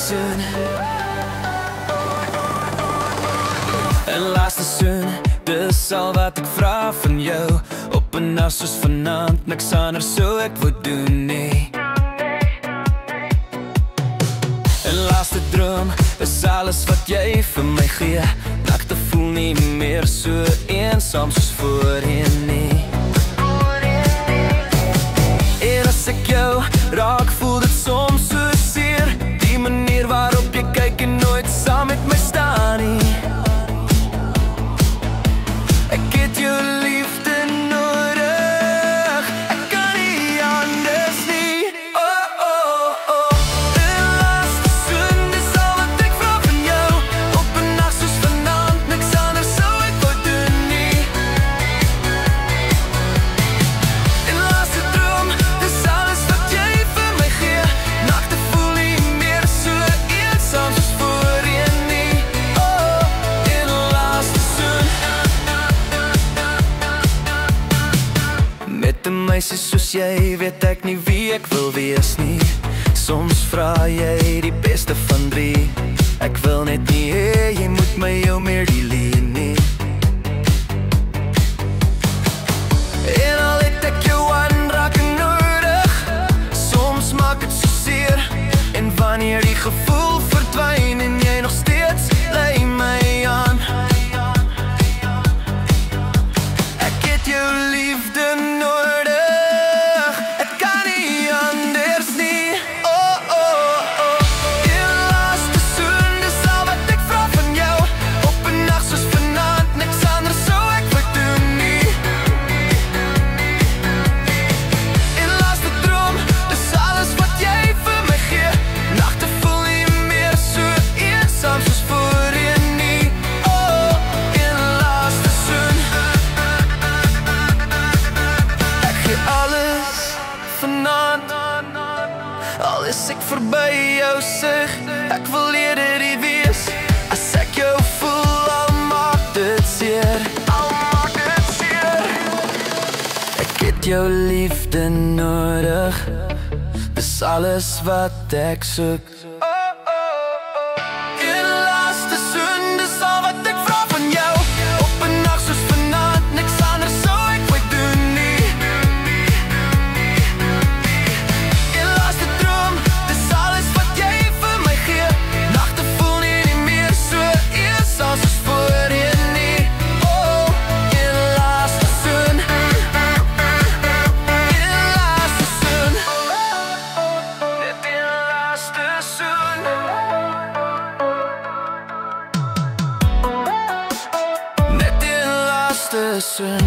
soen. Een laaste soen, dis al wat ek vra van jou. Op 'n nag soos vanaand, niks anders sou ek wou doen nie. Een laaste droom, is alles wat jy vir my gee. Nagte voel nie meer so eensaam soos voorheen nie. En as ek jou raak, voel dit soms so seer. Die manier waarop jy kyk en nooit saam met my staan nie. Ek het jou liefde nodig, ek kan nie anders nie. Oh, oh, oh. Een laaste soen, dis al wat ek vra van jou. Op 'n nag soos vanaand, niks anders sou ek wou doen nie. Een laaste droom, dis alles wat jy vir my gee. Nagte voel nie meer so eensaam soos voorheen nie. Oh, een laaste soen. Met 'n meisie soos jy weet ek nie wie ek wil wees nie. Soms vra jy die beste van drie. Ek wil net nie hê jy moet my jou meer leen nie. En al het ek jou aanraking nodig, soms maak het so seer. En wanneer die gevoel verdwyn en jy nog steeds lei my aan. Ek het jou liefde nodig, ek kan nie anders nie. Oh, oh, oh. Een laaste soen, dis al wat ek vra van jou. Op 'n nag soos vanaand, niks anders sou ek wou doen nie. Een laaste droom, dis alles wat jy vir my gee. Nagte voel nie meer so eensaam soos voorheen nie. Oh, een laaste soen. Ek gee alles vanaand, al is ek verby jou sig. Ek wil eerder die wees, as ek jou voel, al maak dit seer. Al maak dit seer. Ek het jou liefde nodig, dis alles wat ek soek. Een laaste soen, dis al wat ek vra van jou. Op 'n nag soos vanaand, niks anders sou ek wou doen nie. Een laaste droom, dis alles wat jy vir my gee. Nagte voel nie meer so eensaam soos voorheen nie. Oh, een laaste soen. Een laaste soen. Net een laaste soen. Net een laaste soen.